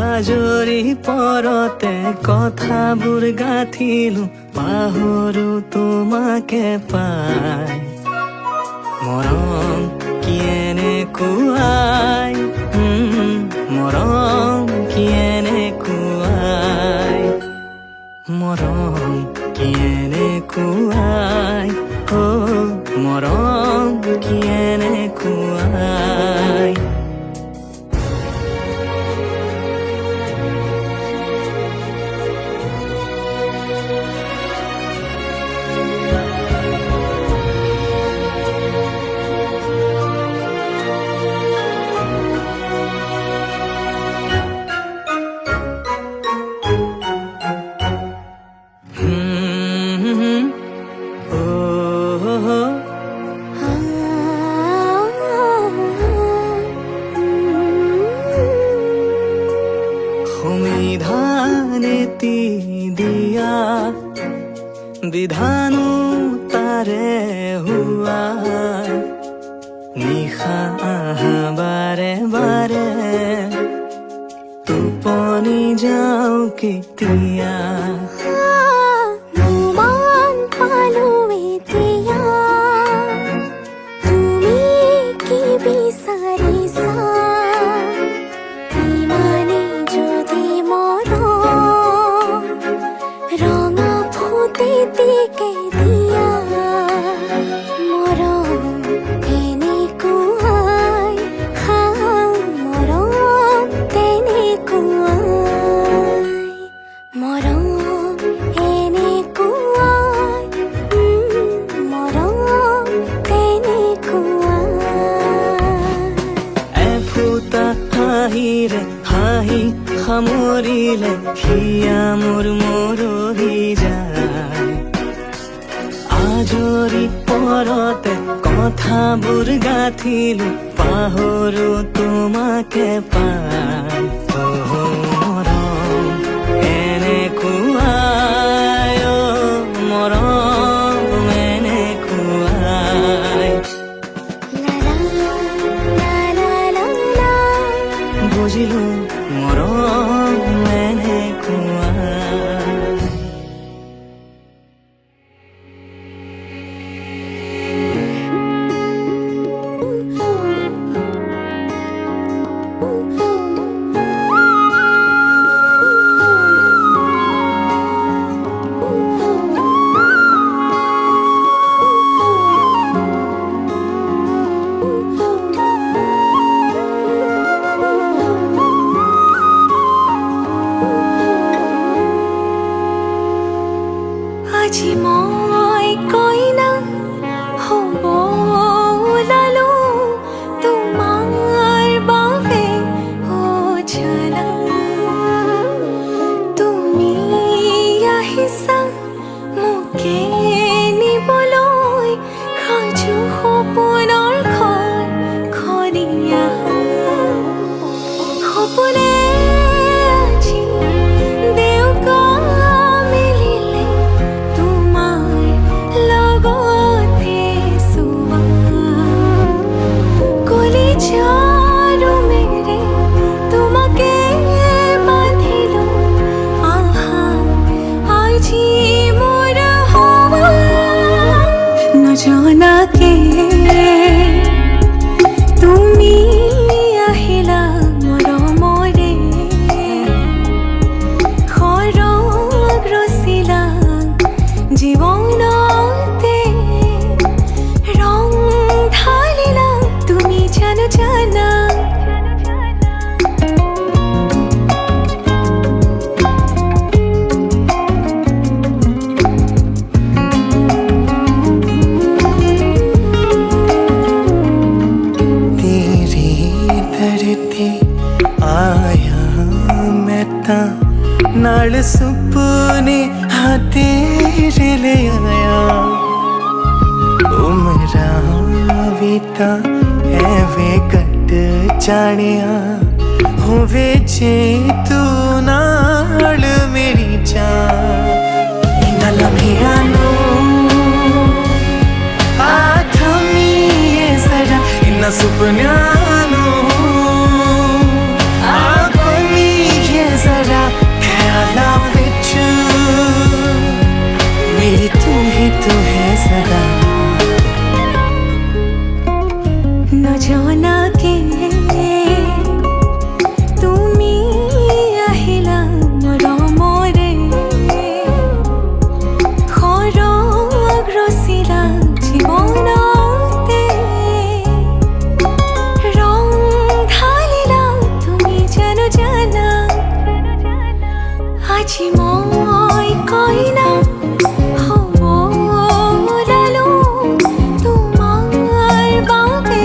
আজৰি পৰতে কথাবোৰ গাঁঠিলো পাহৰো তোমাকে পাই মৰম কি এনেকুৱাই মৰম কি এনেকুৱাই মৰম কি এনেকুৱাই মৰম কি এনেকুৱাই সংবিধানেতি দিয়া বিধানো তাৰে হোৱা নিশা আহা বাৰে বাৰে টোপনি যাওঁ কেতিয়া মন পালো এতিয়া তুমি কি বিচাৰিছা ইমানে যদি মৰম ৰঙা ফুটেটিকে দিয়া মৰম এনেকুৱাই মৰম তেনেকুৱাই মৰম এনেকুৱাই মৰম তেনেকুৱাই এফুটা হাঁহিৰে হাঁহি সামৰিলে হিয়া মোৰ মৰহি যায় আজৰি পৰতে কথাবোৰ গাঁঠিলো পাহৰো তোমাকে পাই মৰম এনেকুৱাই মৰম এনেকুৱাই বুজিলো মৰম এনেকুৱাই আজি মই কইনা হ'ব ওলালো তোমাৰ বাবে জানা তুমি আহিছা মোকে নিবলৈ সাজু সপোনৰ ঘৰ খনিয়া সপোনে আজি দেউকা মিলিলে তোমাৰ লগতে চোৱা কলিজাৰো মেৰে তোমাকে বান্ধিলো আহা আজি মোৰ হোৱা নজনাকে सपने हाँ तेरे ले आया ओ मेरा बीता है वे कट जानिया होवे जे तू नाल मेरी जान इन्ना लम्हिया नो आथमी ये जरा इन्ना सुपन्या नो आगमी ये जरा ख्याला विच मेरी तू है सदा न जाना के তুমি আহিলা মৰমৰে খৰগ ৰচিলা জীৱনতে ৰং ঢালিলা তুমি জানো জানা আজি মই কইনা হ'ব ওলালো তোমাৰ বাবে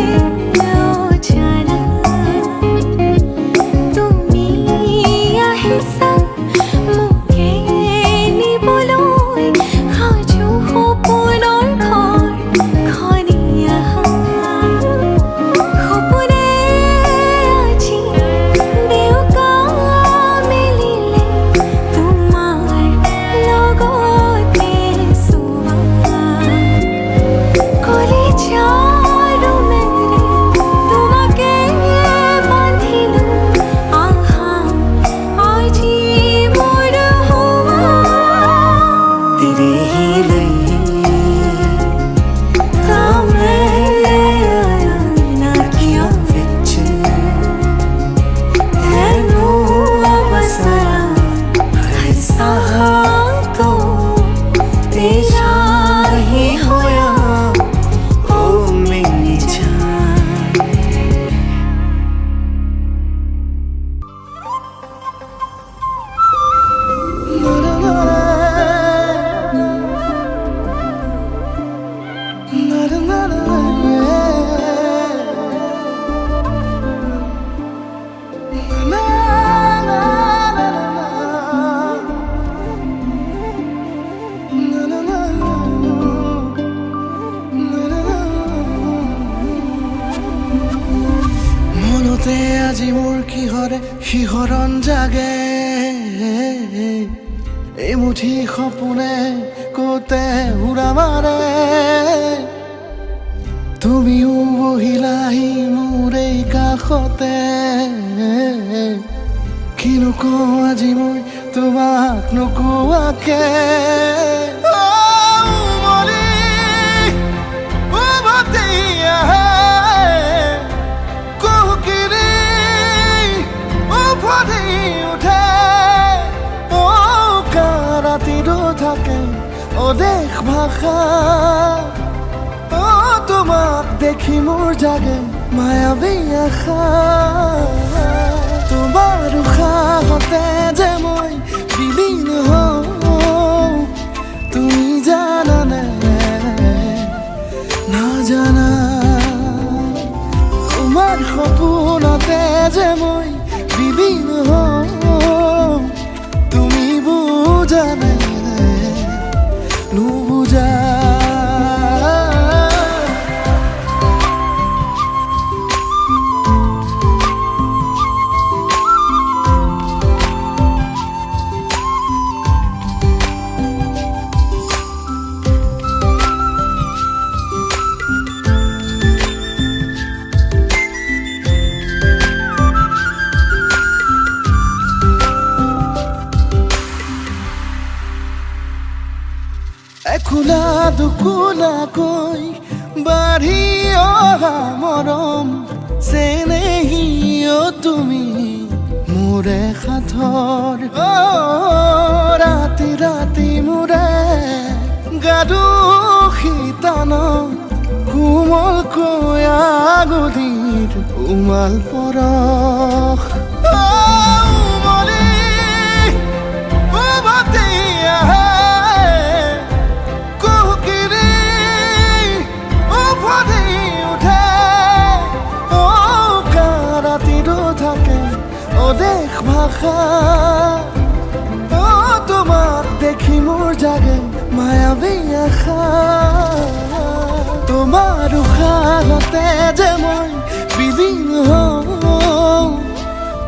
জানা তুমি আহিছা মোকে নিবলৈ সাজু সপোনৰ ঘৰ খনি আহা সপোনে আজি দেউকা মেলিলে তোমাৰ লগতে চোৱা কলিজাৰ মেৰে তোমাকে বান্ধিলো আহা আজি মোৰ হোৱা तेरे ही लिए कामे ना किया विच तेनू अवसरा ऐसा तो तेरा ही होया ओ मेरी जान মনতে আজি মোৰ কিহৰে শিহৰণ জাগে এই মুঠি সপোনে কতে উৰা মাৰে তুমিও বহিলাহি মোৰ এই কাষতে কিনো কওঁ আজি মই তোমাক নোকোৱাকে থাকে অদেশ ভাষা ও তোমাক দেখি মোৰ জাগে মায়াবী আশা তোমাৰ উশাহতে যে মই বিলীন হওঁ তুমি জানানে নাজানা তোমাৰ সপোনতে যে মই বিলীন হওঁ তুমি বুজানে নুবুজা একুলা দুকুলাকৈ বাঢ়ি অহা মৰম চেনেহিও তুমি মোৰে সাথৰ ৰাতি ৰাতি মোৰে গাদু শীতান কোমলকৈ আগুলিৰ উমাল পৰশ অদেশ ভাষা ও দেখি মোৰ জাগে মায়াবী আশা তোমাৰ উশাহতে যে মই বিলীন হওঁ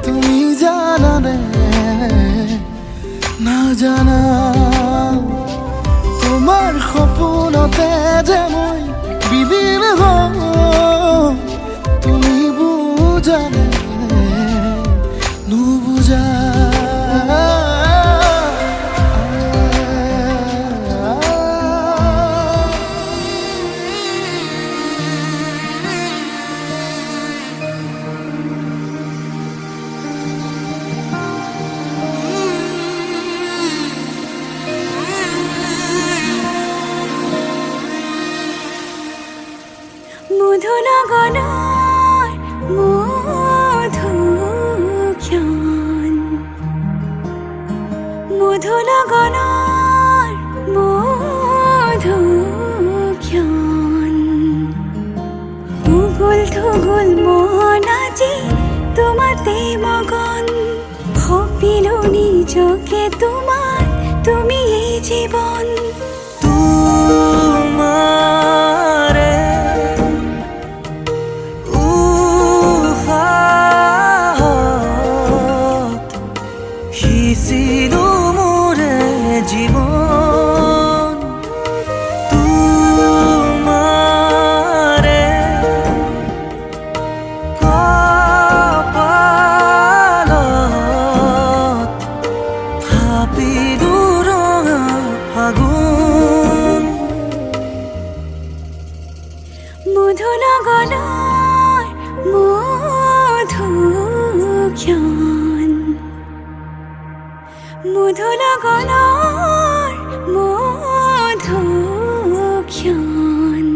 তুমি জানানে নাজানা তোমাৰ সপোনতে যে মই বিলীন হওঁ তুমি বুজানে নুবুজা মধুনগনৰ মধুক্ষণ মধুনগনৰ মধুক্ষণ উগুল থুগুল মন আজি তোমাতে মগন সপিলো নিজকে তোমাৰ তুমি এই জীৱন তোমাৰে উশাহত সিঁচিলো মোৰে জীৱন তোমাৰে কপালত থাপিলো ৰঙা ফাগুন মধুনগনৰ মধুক্ষণ মধুনগনৰ মধুক্ষণ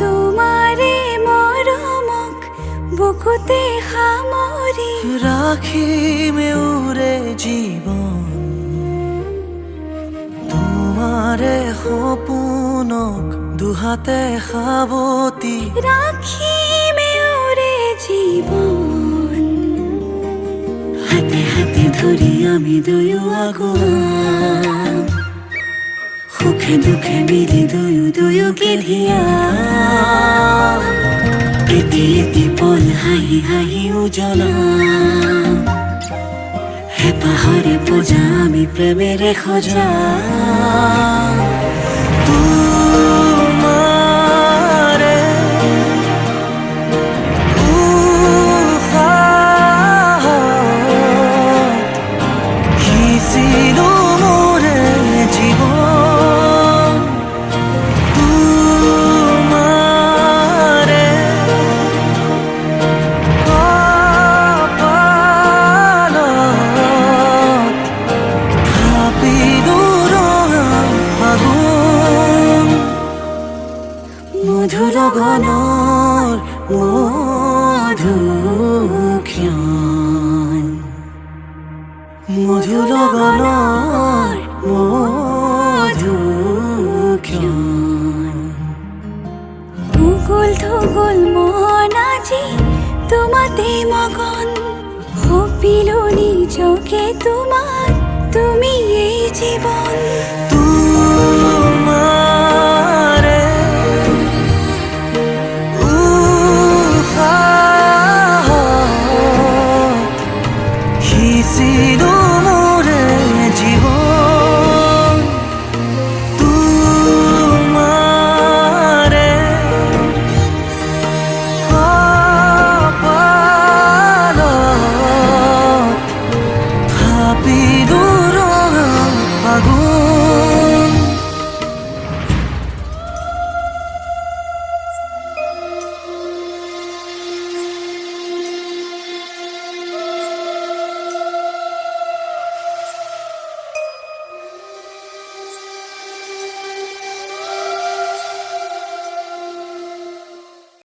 তোমাৰে মৰমক বুকুতে সামৰি ৰাখিমে উৰে জীবন তোমাৰে সপোনক দুহাতে সাবতি ৰাখিমে ওৰে জীৱন হাতে হাতে ধৰি আমি দুয়ো আগুৱাম সুখে দুখে মিলি দুয়োকে ধিয়াম এটি এটি পল হাঁহি হাঁহি উজ্বলাম হেঁপাহৰে পূজা আমি প্ৰেমেৰে সজাম তোমাৰে উশাহত সিঁচিলো মোৰে জীৱন তোমাৰে কপালত থাপিলো ৰঙা ফাগুন মধুনগনৰ মধুক্ষণ মধুনগনৰ মধুক্ষণ উগুল থুগুল মন আজি তোমাতে মগন সপিলো নিজকে তোমাৰ তুমি এই জীৱন তোমাৰে উশাহত সিঁচিলো